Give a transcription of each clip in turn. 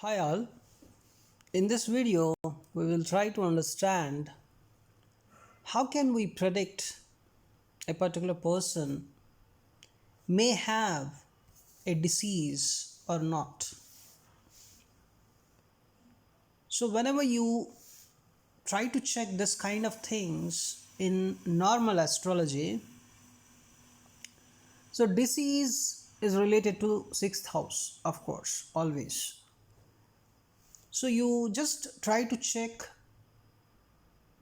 Hi all. In this video, we will try to understand how can we predict a particular person may have a disease or not. So whenever you try to check this kind of things in normal astrology, so disease is related to sixth house, of course, always. So you just try to check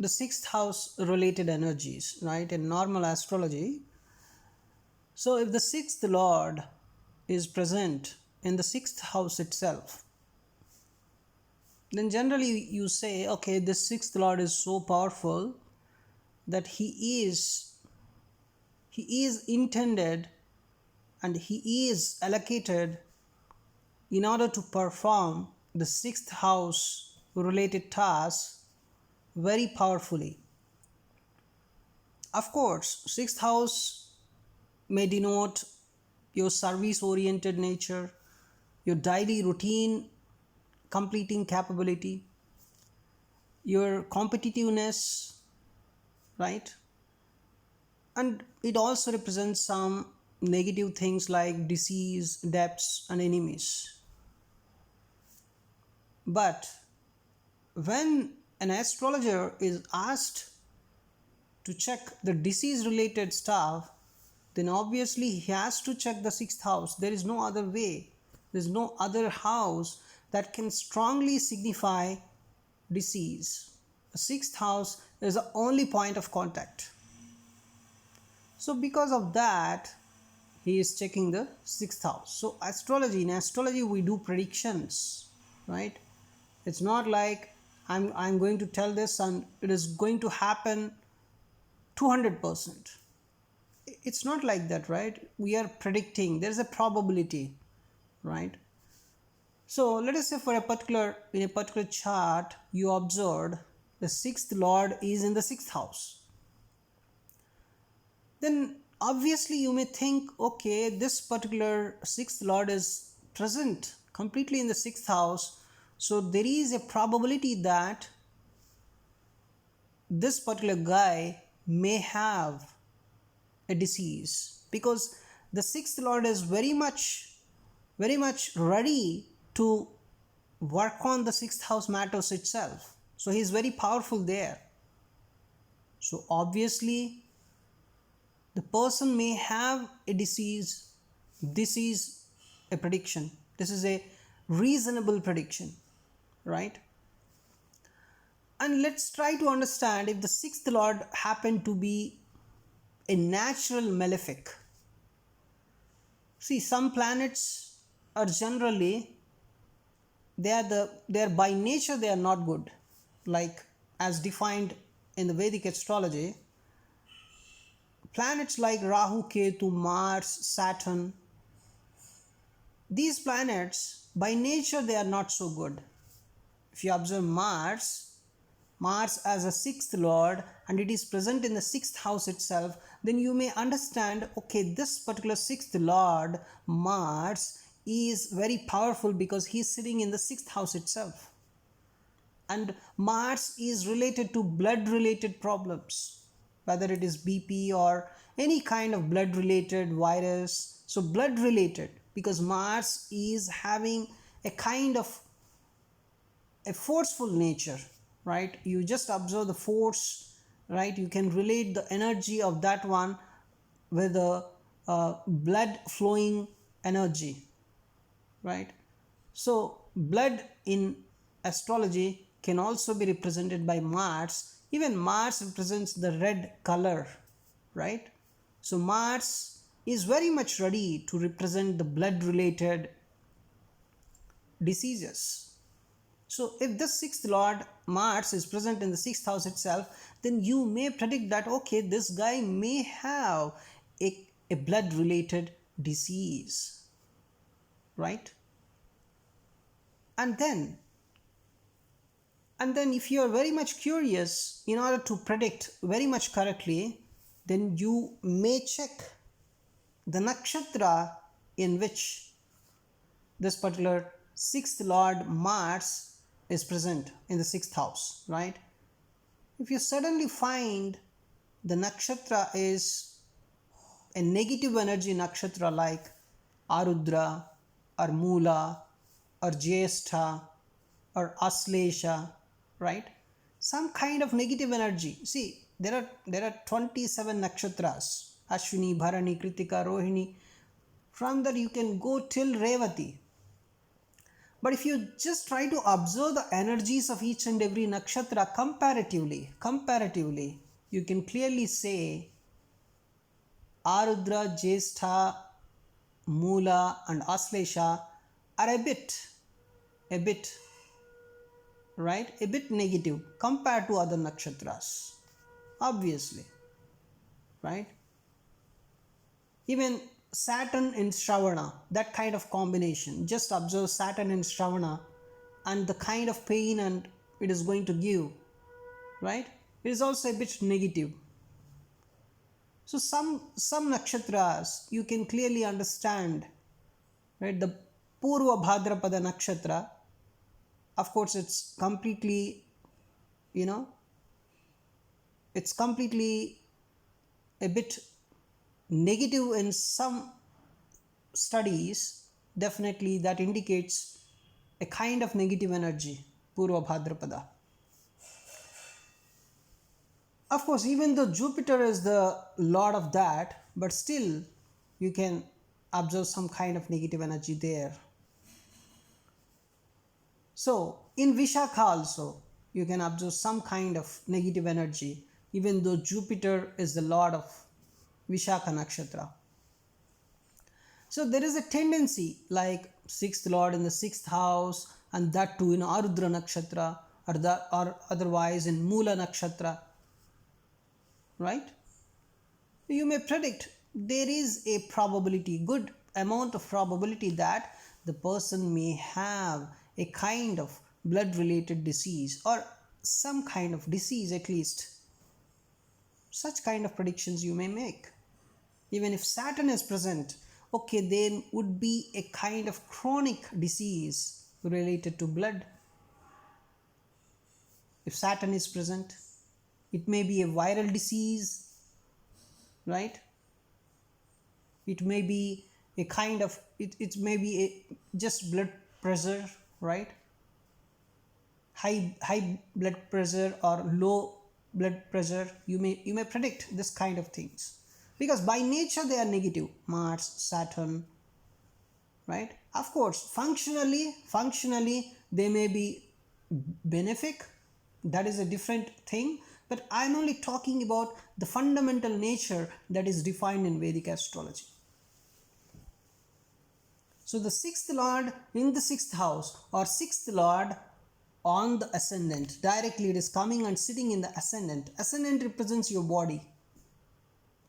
the sixth house related energies, right, in normal astrology. So if the sixth lord is present in the sixth house itself, then generally you say, okay, this sixth lord is so powerful that he is intended and he is allocated in order to perform the sixth house related tasks very powerfully. Of course, sixth house may denote your service oriented nature, your daily routine completing capability, your competitiveness, right? And it also represents some negative things like disease, debts, and enemies. But when an astrologer is asked to check the disease related stuff, then obviously he has to check the sixth house. There is no other way. There's no other house that can strongly signify disease. The sixth house is the only point of contact. So because of that, he is checking the sixth house. So in astrology we do predictions, right? It's not like I'm going to tell this and it is going to happen 200%. It's not like that, right? We are predicting. There's a probability, right? So let us say in a particular chart you observed the sixth lord is in the sixth house. Then obviously you may think, okay, this particular sixth lord is present completely in the sixth house, so there is a probability that this particular guy may have a disease, because the sixth lord is very much ready to work on the sixth house matters itself. So he is very powerful there. So obviously the person may have a disease. This is a prediction. This is a reasonable prediction, right? And let's try to understand if the sixth lord happened to be a natural malefic. See, some planets are generally they are by nature they are not good, like as defined in the Vedic astrology. Planets like Rahu, Ketu, Mars, Saturn, these planets by nature they are not so good. If you observe Mars as a sixth lord and it is present in the sixth house itself, then you may understand, okay, this particular sixth lord Mars is very powerful because he is sitting in the sixth house itself. And Mars is related to blood related problems, whether it is BP or any kind of blood related virus. So blood related, because Mars is having a kind of a forceful nature, right? You just observe the force, right? You can relate the energy of that one with the blood flowing energy, right? So blood in astrology can also be represented by Mars. Even Mars represents the red color, right? So Mars is very much ready to represent the blood related diseases. So if the sixth lord Mars is present in the sixth house itself, then you may predict that, okay, this guy may have a blood related disease, right? And then if you are very much curious in order to predict very much correctly, then you may check the nakshatra in which this particular sixth lord Mars is present in the sixth house, right? If you suddenly find the nakshatra is a negative energy nakshatra like Arudra or Mula or Jyeshtha or Aslesha, right? Some kind of negative energy. See, there are 27 nakshatras. Ashwini, Bharani, Kritika, Rohini. From that you can go till Revati. But if you just try to observe the energies of each and every nakshatra comparatively, you can clearly say Arudra, Jyeshtha, Mula and Aslesha are a bit, right? A bit negative compared to other nakshatras, obviously, right? Even Saturn in Shravana, that kind of combination, just observe Saturn in Shravana and the kind of pain and it is going to give, right? It is also a bit negative. So some nakshatras you can clearly understand, right? The Purva Bhadrapada nakshatra, of course it's completely, it's completely a bit negative in some studies. Definitely that indicates a kind of negative energy, Purva Bhadrapada. Of course, even though Jupiter is the lord of that, but still you can observe some kind of negative energy there. So in Vishakha also you can observe some kind of negative energy, even though Jupiter is the lord of Vishakha nakshatra. So there is a tendency like sixth lord in the sixth house, and that too in Arudra nakshatra or otherwise in Mula nakshatra, right? You may predict there is a probability, good amount of probability, that the person may have a kind of blood related disease or some kind of disease at least. Such kind of predictions you may make. Even if Saturn is present, okay, there would be a kind of chronic disease related to blood. If Saturn is present, it may be a viral disease, right? It may be a kind of, it may be just blood pressure, right? High blood pressure or low blood pressure. You may predict this kind of things, because by nature they are negative, Mars, Saturn, right? Of course, functionally they may be benefic, that is a different thing, but I'm only talking about the fundamental nature that is defined in Vedic astrology. So the sixth lord in the sixth house, or sixth lord on the ascendant, directly it is coming and sitting in the ascendant. Ascendant represents your body.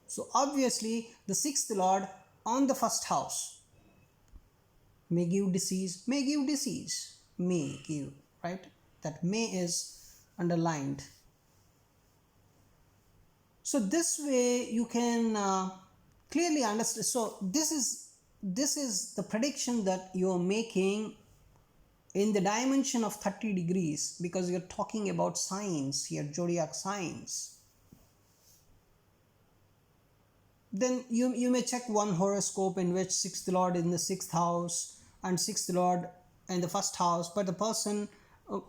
So obviously the sixth lord on the first house may give disease, right? That may is underlined. So this way you can clearly understand. So this is the prediction that you are making in the dimension of 30 degrees, because you're talking about signs here, zodiac signs. Then you may check one horoscope in which sixth lord in the sixth house and sixth lord in the first house, but the person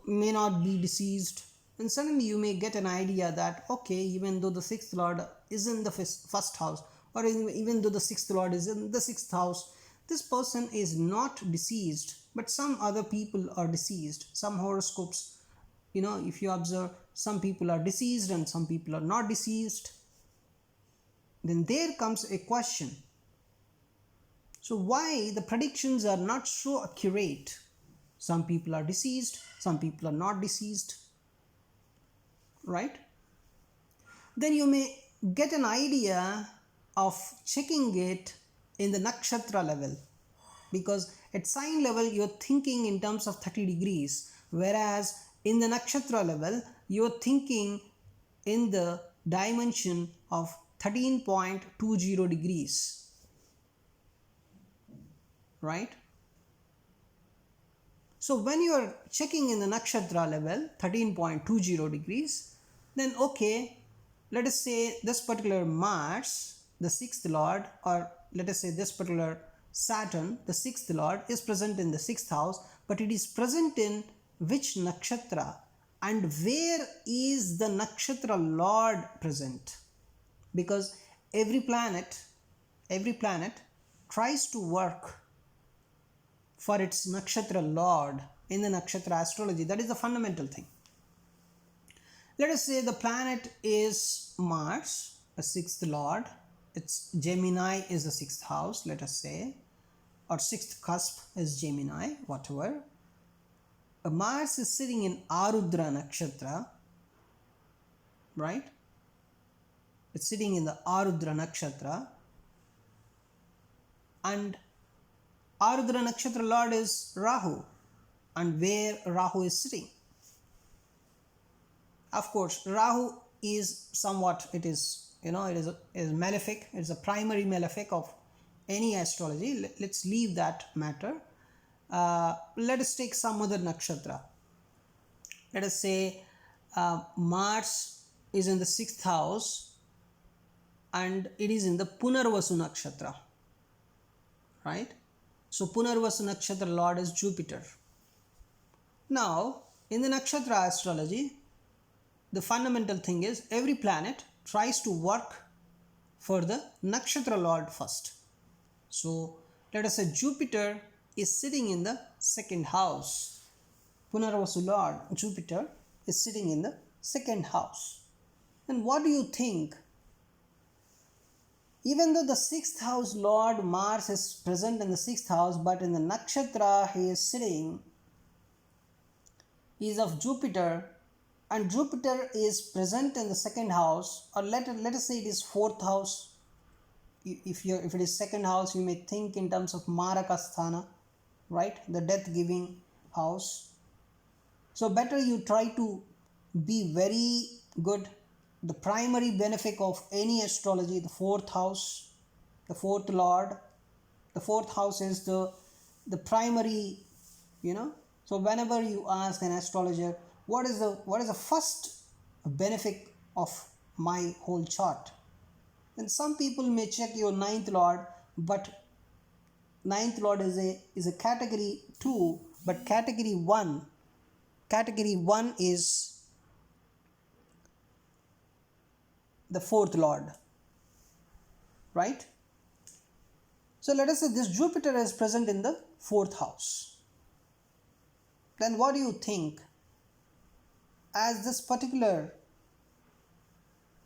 may not be deceased, and suddenly you may get an idea that okay, even though the sixth lord is in the first house, or even though the sixth lord is in the sixth house, this person is not deceased, but some other people are deceased. Some horoscopes, if you observe, some people are deceased and some people are not deceased. Then there comes a question. So why the predictions are not so accurate? Some people are deceased, some people are not deceased, right? Then you may get an idea of checking it in the nakshatra level, because at sign level you're thinking in terms of 30 degrees, whereas in the nakshatra level you're thinking in the dimension of 13.20 degrees, right? So when you are checking in the nakshatra level 13.20 degrees, then okay, let us say this particular Mars, the sixth lord, or let us say this particular Saturn, the sixth lord, is present in the sixth house, but it is present in which nakshatra, and where is the nakshatra lord present? Because every planet tries to work for its nakshatra lord in the nakshatra astrology. That is the fundamental thing. Let us say the planet is Mars, a sixth lord. It's Gemini is the sixth house, let us say, or sixth cusp is Gemini, whatever. Mars is sitting in Arudra nakshatra, right? It's sitting in the Arudra nakshatra, and Arudra nakshatra lord is Rahu, and where Rahu is sitting. Of course, Rahu is somewhat, it is malefic. It's a primary malefic of any astrology. Let's leave that matter. Let us take some other nakshatra. Let us say Mars is in the sixth house and it is in the Punarvasu nakshatra, right? So Punarvasu nakshatra lord is Jupiter. Now, in the nakshatra astrology, the fundamental thing is every planet tries to work for the nakshatra lord first. So let us say Jupiter is sitting in the second house. Punarvasu lord Jupiter is sitting in the second house. And what do you think? Even though the sixth house lord Mars is present in the sixth house, but in the nakshatra he is sitting is of Jupiter, and Jupiter is present in the second house, or let us say it is fourth house. If it is second house, you may think in terms of Marakasthana, right? The death-giving house. So better you try to be very good. The primary benefit of any astrology, the fourth house, the fourth lord, the fourth house is the primary, So whenever you ask an astrologer, what is the first benefit of my whole chart? And some people may check your ninth lord, but ninth lord is a category 2, but category 1 is the fourth lord, right? So let us say this Jupiter is present in the fourth house. Then what do you think? As this particular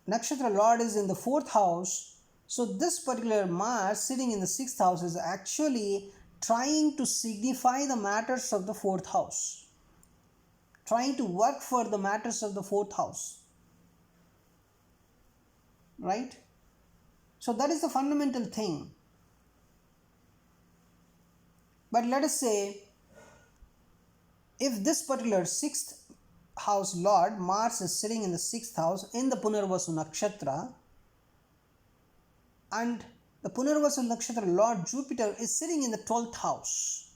nakshatra lord is in the fourth house, so this particular Mars sitting in the sixth house is actually trying to signify the matters of the fourth house, trying to work for the matters of the fourth house, right? So that is the fundamental thing. But let us say if this particular sixth house lord Mars is sitting in the sixth house in the Punarvasu nakshatra, and the Punarvasu nakshatra lord Jupiter is sitting in the 12th house.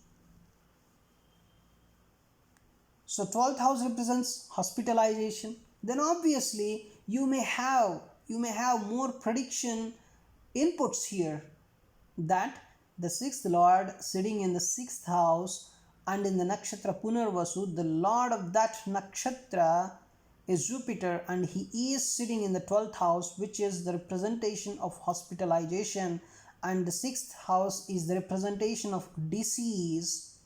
So 12th house represents hospitalization. Then obviously you may have more prediction inputs here, that the sixth lord sitting in the sixth house and in the nakshatra Punarvasu, the lord of that nakshatra is Jupiter, and he is sitting in the 12th house, which is the representation of hospitalization, and the sixth house is the representation of disease,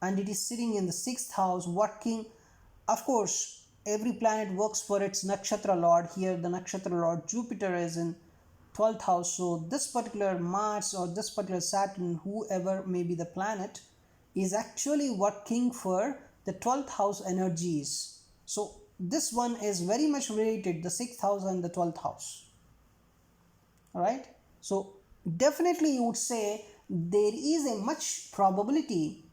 and it is sitting in the sixth house working. Of course, every planet works for its nakshatra lord. Here the nakshatra lord Jupiter is in 12th house, so this particular Mars or this particular Saturn, whoever may be the planet, is actually working for the 12th house energies. So this one is very much related, the 6th house and the 12th house. Alright, so definitely you would say there is a much probability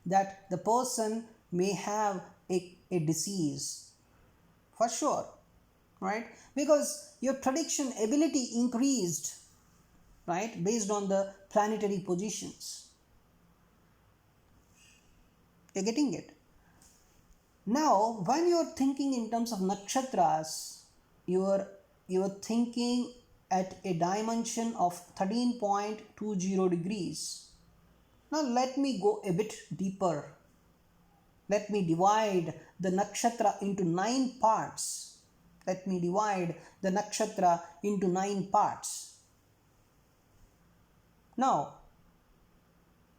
that the person may have a disease, for sure, right? Because your prediction ability increased, right? Based on the planetary positions. You're getting it? Now, when you're thinking in terms of nakshatras, you're thinking at a dimension of 13.20 degrees. Now, let me go a bit deeper. Let me divide the nakshatra into 9 parts. Let me divide the nakshatra into 9 parts. Now,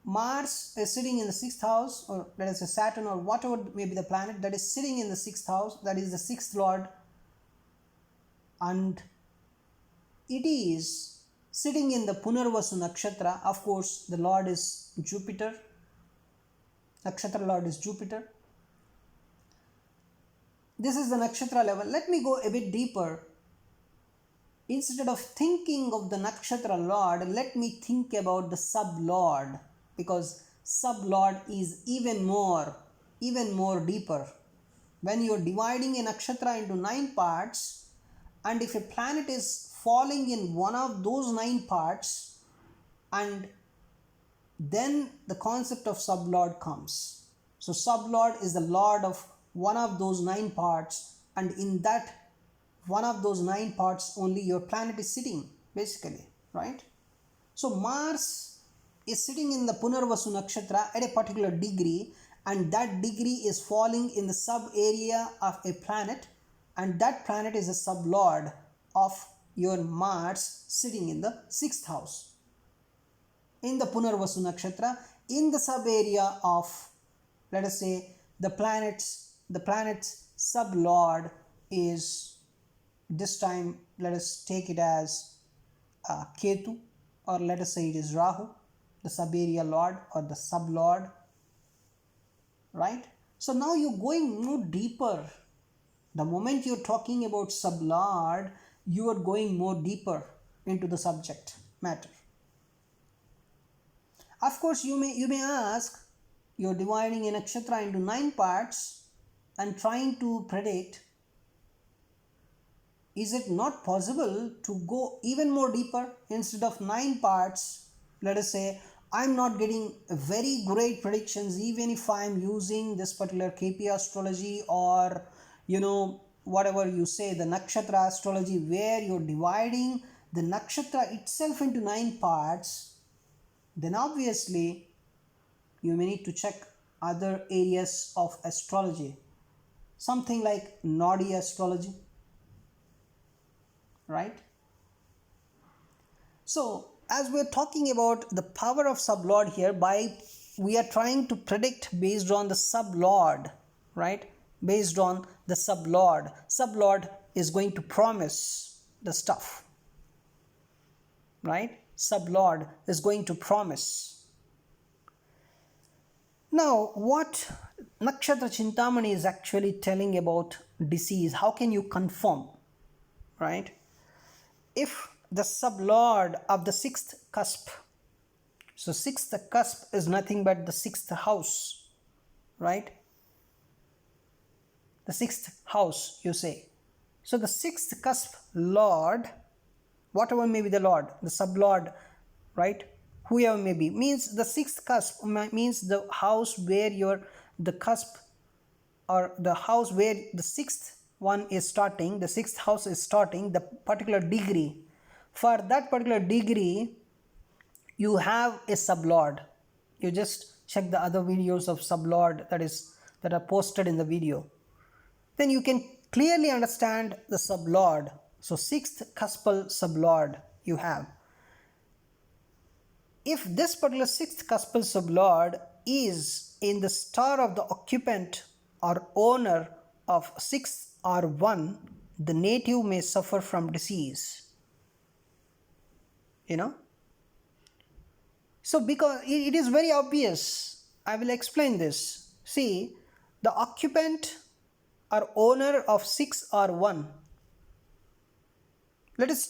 Mars is sitting in the 6th house, or let us say Saturn, or whatever may be the planet that is sitting in the 6th house, that is the 6th lord, and it is sitting in the Punarvasu nakshatra. Of course, the lord is Jupiter. Nakshatra lord is Jupiter. This is the nakshatra level. Let me go a bit deeper. Instead of thinking of the nakshatra lord, let me think about the sub-lord, because sub-lord is even more deeper. When you are dividing a nakshatra into 9 parts, and if a planet is falling in one of those 9 parts, and then the concept of sub-lord comes. So sub-lord is the lord of one of those 9 parts, and in that one of those 9 parts only your planet is sitting, basically, right? So Mars is sitting in the Punarvasu nakshatra at a particular degree, and that degree is falling in the sub area of a planet, and that planet is a sub-lord of your Mars sitting in the 6th house. In the Punarvasu nakshatra, in the sub area of, let us say, the planet's sub-lord is, this time let us take it as Ketu, or let us say it is Rahu, the sub-area lord or the sub-lord, right? So now you're going more deeper. The moment you're talking about sub-lord, you are going more deeper into the subject matter. Of course, you may ask, you're dividing a nakshatra into 9 parts and trying to predict, is it not possible to go even more deeper? Instead of 9 parts, let us say I'm not getting very great predictions even if I'm using this particular KP astrology, or whatever you say, the nakshatra astrology, where you're dividing the nakshatra itself into 9 parts, then obviously you may need to check other areas of astrology, something like Nadi astrology, right? So as we're talking about the power of sub-lord here, we are trying to predict based on the sub-lord, right? Based on the sub-lord. Sub-lord is going to promise the stuff, right? Sub-lord is going to promise. Now, what Nakshatra Chintamani is actually telling about disease, how can you confirm, right? If the sub-lord of the 6th cusp, so 6th cusp is nothing but the 6th house, right? The 6th house, you say. So the 6th cusp lord, whatever may be the lord, the sub-lord, right? Whoever may be, means the 6th cusp means the house where the cusp, or the house where the 6th one is starting, the 6th house is starting, the particular degree. For that particular degree, you have a sub-lord. You just check the other videos of sub-lord that are posted in the video. Then you can clearly understand the sub-lord. So 6th cuspal sub-lord you have. If this particular 6th cuspal sub-lord is in the star of the occupant or owner of 6 or 1, the native may suffer from disease. So because it is very obvious, I will explain this. See, the occupant or owner of 6 or 1, let us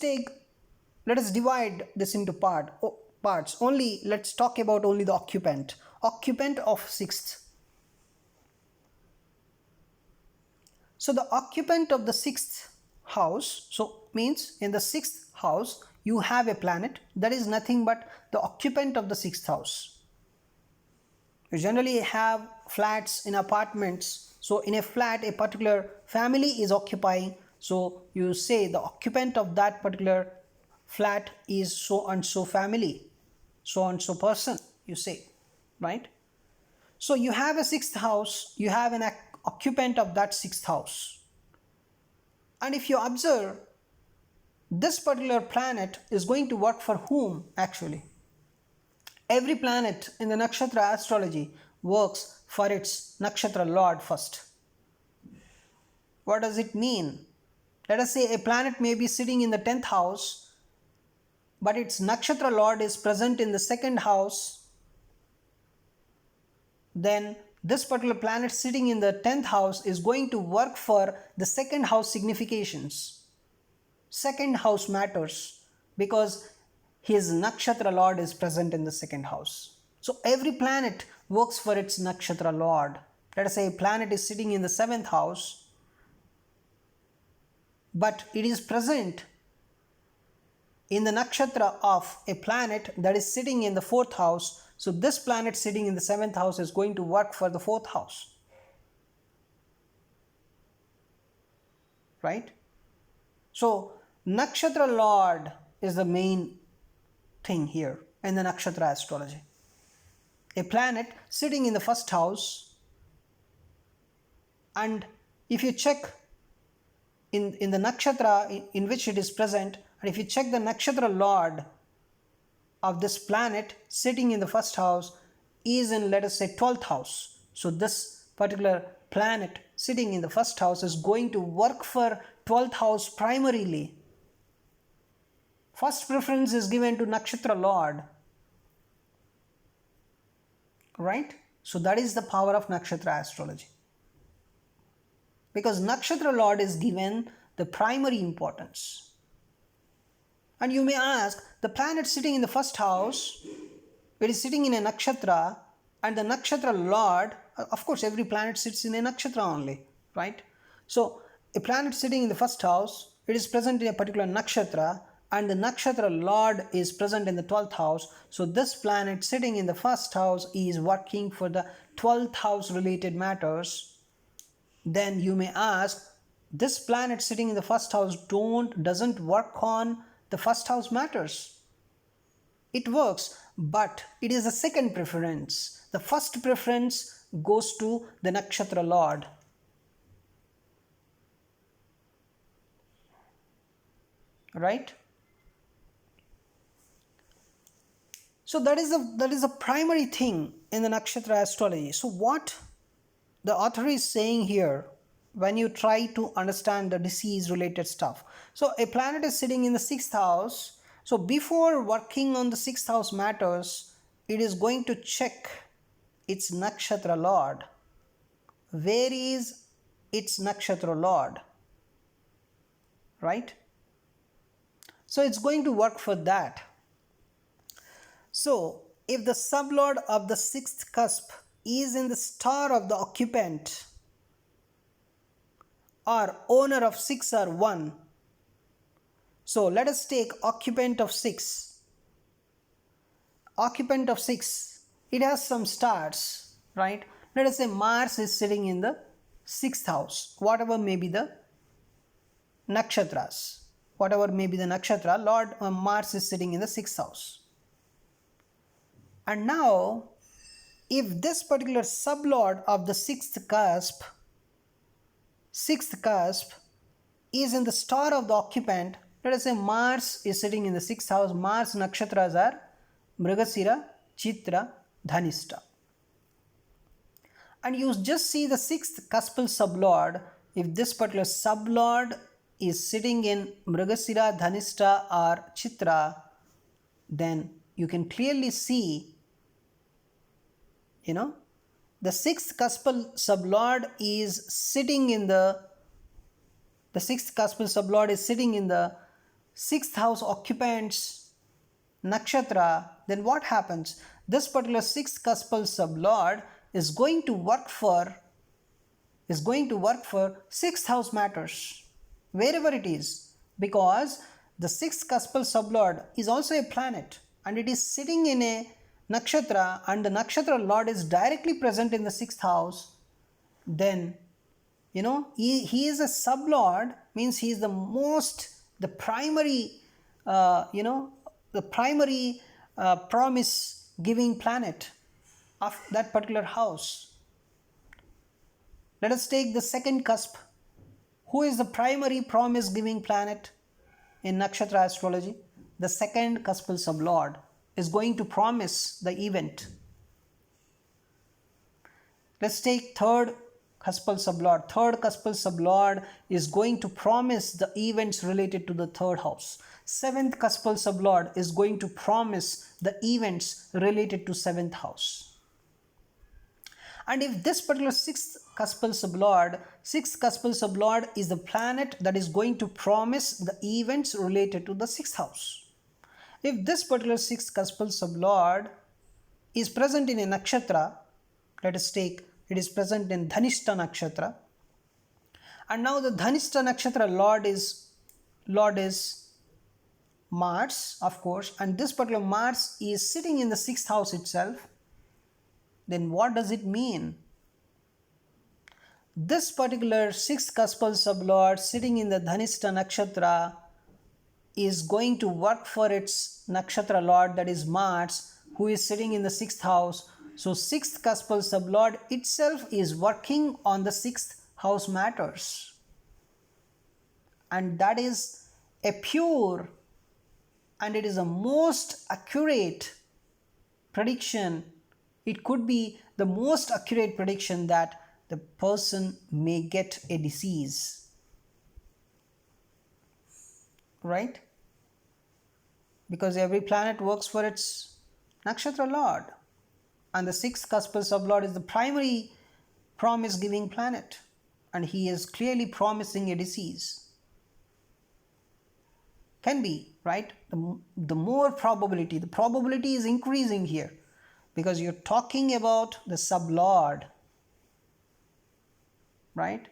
divide this into parts. Only let's talk about only the occupant of 6th. So the occupant of the 6th house, so means in the 6th house you have a planet that is nothing but the occupant of the sixth house. You generally have flats in apartments. So in a flat, a particular family is occupying. So you say the occupant of that particular flat is so and so family, so and so person, you say, right? So you have a sixth house, you have an occupant of that sixth house. And if you observe, this particular planet is going to work for whom actually? Every planet in the nakshatra astrology works for its nakshatra lord first. What does it mean? Let us say a planet may be sitting in the 10th house, but its nakshatra lord is present in the second house. Then this particular planet sitting in the 10th house is going to work for the second house significations. Second house matters because his nakshatra lord is present in the second house. So every planet works for its nakshatra lord. Let us say a planet is sitting in the 7th house, but it is present in the nakshatra of a planet that is sitting in the 4th house. So this planet sitting in the 7th house is going to work for the 4th house, right? So nakshatra lord is the main thing here in the nakshatra astrology. A planet sitting in the 1st house, and if you check in the nakshatra in which it is present, and if you check the nakshatra lord of this planet sitting in the 1st house is in, let us say, 12th house. So this particular planet sitting in the 1st house is going to work for 12th house primarily. First preference is given to nakshatra lord, right? So that is the power of nakshatra astrology, because nakshatra lord is given the primary importance. And you may ask, the planet sitting in the 1st house, it is sitting in a nakshatra, and the nakshatra lord, of course every planet sits in a nakshatra only, right? So a planet sitting in the 1st house, it is present in a particular nakshatra, and the nakshatra lord is present in the 12th house. So this planet sitting in the 1st house is working for the 12th house related matters. Then you may ask, this planet sitting in the 1st house doesn't work on the 1st house matters. It works, but it is a second preference. The first preference goes to the nakshatra lord. Right? So that is a primary thing in the nakshatra astrology. So what the author is saying here, when you try to understand the disease related stuff. So a planet is sitting in the 6th house. So before working on the 6th house matters, it is going to check its nakshatra lord. Where is its nakshatra lord? Right? So it's going to work for that. So if the sublord of the 6th cusp is in the star of the occupant, or owner of 6 or 1. So let us take occupant of 6. Occupant of 6, it has some stars, right? Let us say Mars is sitting in the 6th house, whatever may be the nakshatras. Whatever may be the nakshatra, Lord Mars is sitting in the 6th house. And now, if this particular sublord of the 6th cusp is in the star of the occupant, let us say Mars is sitting in the 6th house. Mars nakshatras are Mrigasira, Chitra, Dhanishta. And you just see the 6th cuspal sublord. If this particular sublord is sitting in Mrigasira, Dhanishta or Chitra, then you can clearly see, the 6th cuspal sublord is sitting in the 6th cuspal sublord is sitting in the 6th house occupant's nakshatra. Then what happens? This particular 6th cuspal sublord is going to work for 6th house matters, wherever it is, because the sixth cuspal sublord is also a planet, and it is sitting in a nakshatra, and the nakshatra lord is directly present in the sixth house, then he is a sublord, means he is the primary the primary promise giving planet of that particular house. Let us take the second cusp. Who is the primary promise giving planet in nakshatra astrology? The second cuspal sublord is going to promise the event. Let's take third cuspal sublord. Third cuspal sublord is going to promise the events related to the third house. Seventh cuspal sublord is going to promise the events related to seventh house. And if this particular sixth cuspal sublord is the planet that is going to promise the events related to the sixth house. If this particular sixth cuspal sublord is present in a nakshatra, let us take it is present in Dhanishta nakshatra, and now the Dhanishta nakshatra lord is Mars, of course, and this particular Mars is sitting in the sixth house itself, then what does it mean? This particular sixth cuspal sublord sitting in the Dhanishta nakshatra is going to work for its nakshatra lord, that is Mars, who is sitting in the sixth house. So sixth cuspal sublord itself is working on the sixth house matters, and that is a pure and it is a most accurate prediction. It could be the most accurate prediction that the person may get a disease, right? Because every planet works for its nakshatra lord, and the sixth cuspal sublord is the primary promise giving planet, and he is clearly promising a disease. Can be, right? The more probability, the probability is increasing here, because you're talking about the sublord, right?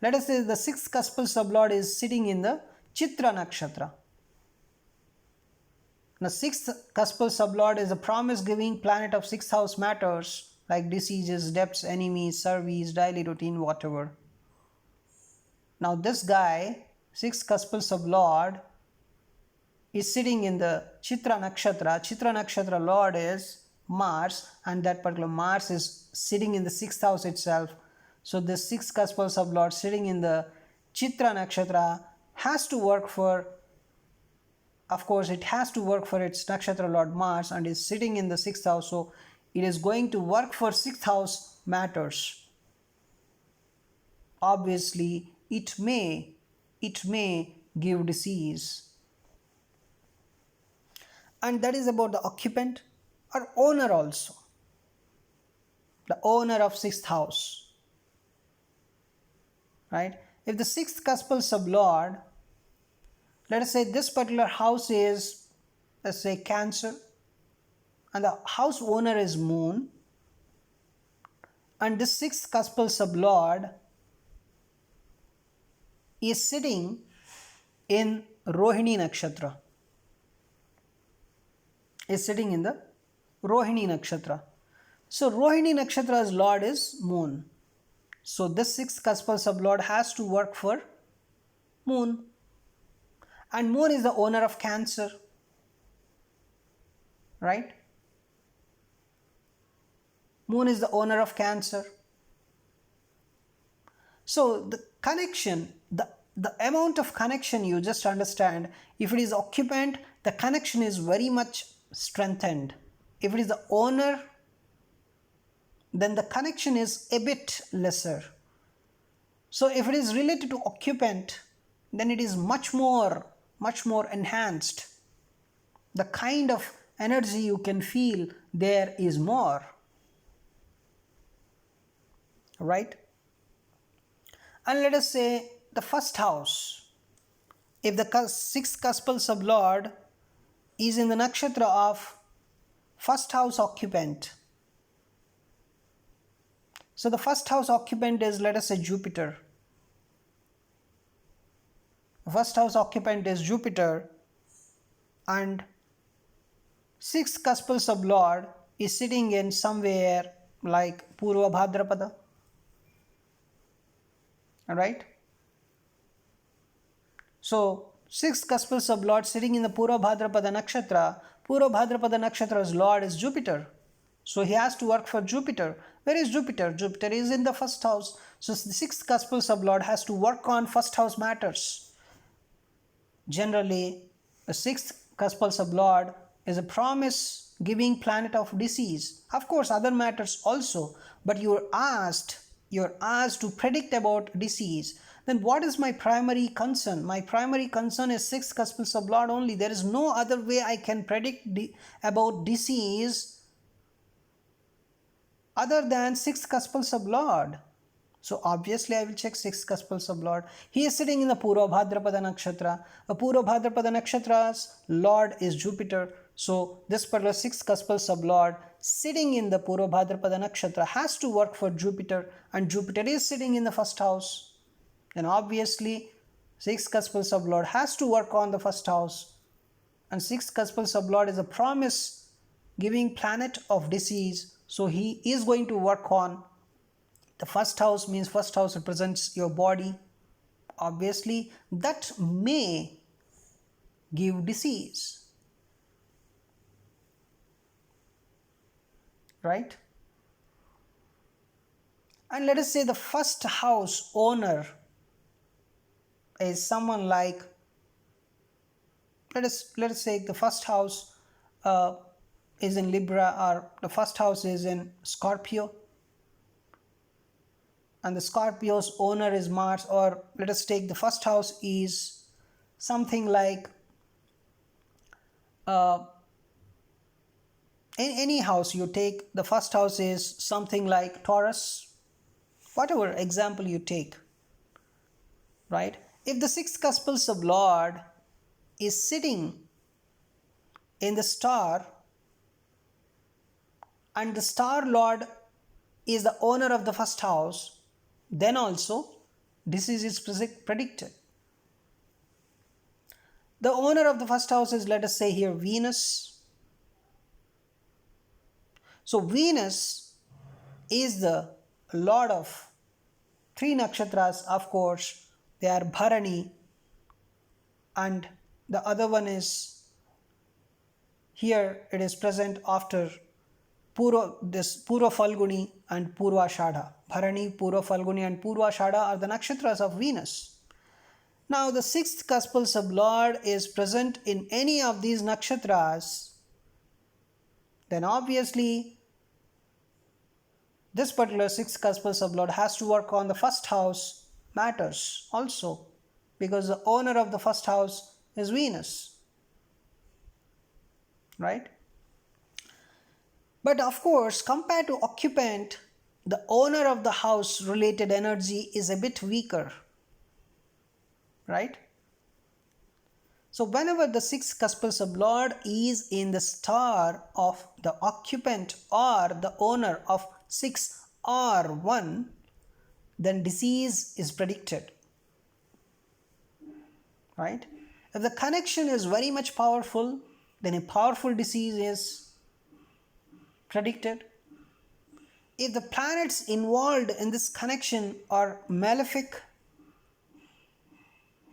Let us say the sixth cuspal sublord is sitting in the Chitra nakshatra. The sixth cuspal sublord is a promise giving planet of sixth house matters like diseases, debts, enemies, service, daily routine, whatever. Now this guy, sixth cuspal sublord, is sitting in the Chitra nakshatra. Chitra nakshatra lord is Mars, and that particular Mars is sitting in the sixth house itself. So this sixth cuspal sublord sitting in the Chitra nakshatra has to work for, of course, it has to work for its nakshatra lord Mars, and is sitting in the sixth house. So it is going to work for sixth house matters. Obviously, it may give disease. And that is about the occupant or owner also. The owner of sixth house, right? If the sixth cuspal sublord, let us say this particular house is, let's say, Cancer, and the house owner is Moon, and this sixth cuspal sublord is sitting in Rohini nakshatra. Is sitting in the Rohini nakshatra. So Rohini nakshatra's lord is Moon. So this sixth cuspal sublord has to work for Moon. And Moon is the owner of Cancer, right? Moon is the owner of Cancer. So the connection, the amount of connection, you just understand, if it is occupant, the connection is very much strengthened. If it is the owner, then the connection is a bit lesser. So if it is related to occupant, then it is much more enhanced. The kind of energy you can feel there is more, right? And let us say the first house. If the sixth cuspal sublord is in the nakshatra of first house occupant. So the first house occupant is, let us say, Jupiter. The first house occupant is Jupiter, and sixth cuspal sublord is sitting in somewhere like Purva Bhadrapada. Alright? So, sixth cuspal sublord sitting in the Purva Bhadrapada Nakshatra. Purva Bhadrapada Nakshatra's lord is Jupiter. So, he has to work for Jupiter. Where is Jupiter? Jupiter is in the first house. So, the sixth cuspal sublord has to work on first house matters. Generally, the sixth cuspal sublord is a promise giving planet of disease. Of course, other matters also, but you're asked to predict about disease. Then what is my primary concern? My primary concern is sixth cuspal sublord only. There is no other way I can predict about disease other than sixth cuspal sublord. So obviously I will check sixth cuspal sublord. He is sitting in the Purva Bhadrapada Nakshatra. The Purva Bhadrapada Nakshatra's lord is Jupiter. So this particular sixth cuspal sublord sitting in the Purva Bhadrapada Nakshatra has to work for Jupiter, and Jupiter is sitting in the first house. Then obviously sixth cuspal sublord has to work on the first house. And sixth cuspal sublord is a promise giving planet of disease. So he is going to work on the first house. Means first house represents your body. Obviously, that may give disease. Right? And let us say the first house owner is someone like, let us say the first house is in Libra, or the first house is in Scorpio, and the Scorpio's owner is Mars. Or let us take the first house is something like in any house you take, the first house is something like Taurus, whatever example you take, right? If the sixth cuspal sublord is sitting in the star, and the star lord is the owner of the first house, then also disease is predicted. The owner of the first house is, let us say here, Venus. So Venus is the lord of three nakshatras, of course. They are Bharani, and the other one is, here it is present after Purva Falguni and Purvashadha. Bharani, Purva Falguni and Purvashadha are the nakshatras of Venus. Now the sixth cuspal sublord is present in any of these nakshatras, then obviously this particular sixth cuspal sublord has to work on the first house matters also, because the owner of the first house is Venus, right? But of course, compared to occupant, the owner of the house related energy is a bit weaker, right? So whenever the sixth cuspal sublord is in the star of the occupant or the owner of 6 or 1, then disease is predicted, right? If the connection is very much powerful, then a powerful disease is predicted. If the planets involved in this connection are malefic,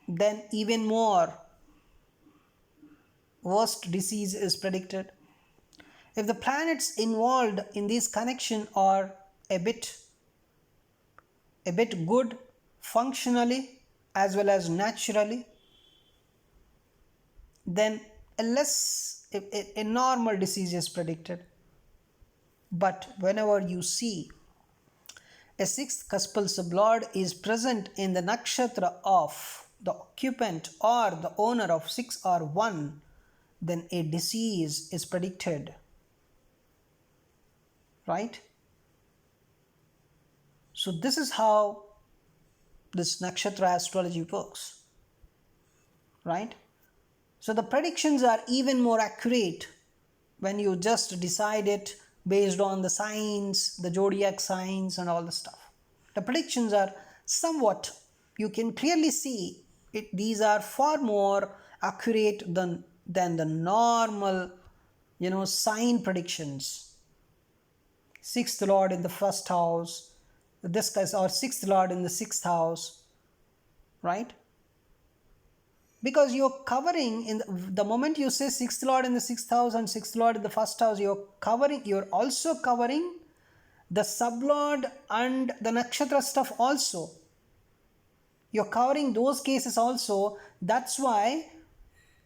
then even more worst disease is predicted. If the planets involved in this connection are a bit good functionally as well as naturally, then a normal disease is predicted. But whenever you see a sixth cuspal sublord is present in the nakshatra of the occupant or the owner of 6 or 1, then a disease is predicted, right? So this is how this nakshatra astrology works, right? So the predictions are even more accurate when you just decide it based on the signs, the zodiac signs and all the stuff. The predictions are somewhat, you can clearly see these are far more accurate than the normal, sign predictions. Sixth lord in the first house, this guy's, or sixth lord in the sixth house, right? Because you're covering in the moment you say sixth lord in the sixth house and sixth lord in the first house, you're also covering the sublord and the nakshatra stuff also. You're covering those cases also. That's why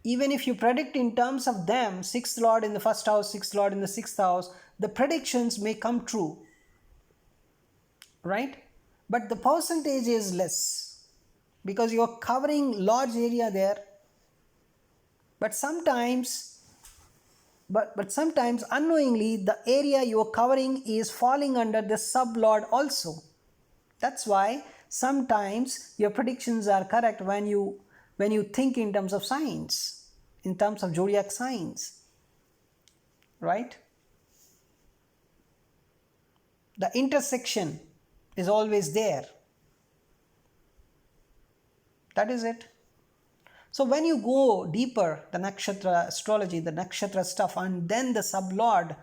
even if you predict in terms of them, sixth lord in the first house, sixth lord in the sixth house, the predictions may come true, right? But the percentage is less because you're covering large area there. But sometimes unknowingly the area you're covering is falling under the sublord also. That's why sometimes your predictions are correct when you think in terms of signs, in terms of zodiac signs, right? The intersection is always there. That is it. So when you go deeper, the nakshatra astrology, the nakshatra stuff, and then the sublord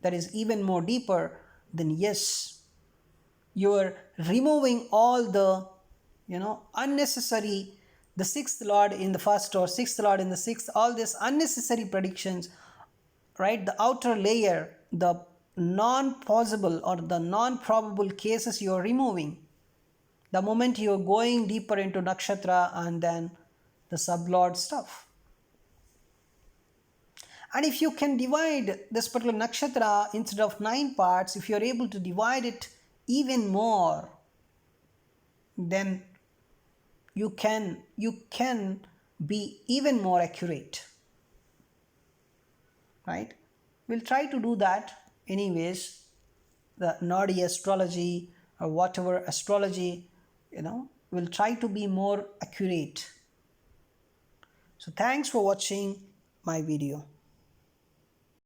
that is even more deeper, then yes, you're removing all the unnecessary, the sixth lord in the first or sixth lord in the sixth, all these unnecessary predictions, right? The outer layer, the non-possible or the non-probable cases you're removing the moment you're going deeper into nakshatra and then the sublord stuff. And if you can divide this particular nakshatra instead of 9 parts, if you're able to divide it even more, then you can be even more accurate, right? We'll try to do that anyways. The Nadi astrology or whatever astrology, we'll try to be more accurate. So thanks for watching my video.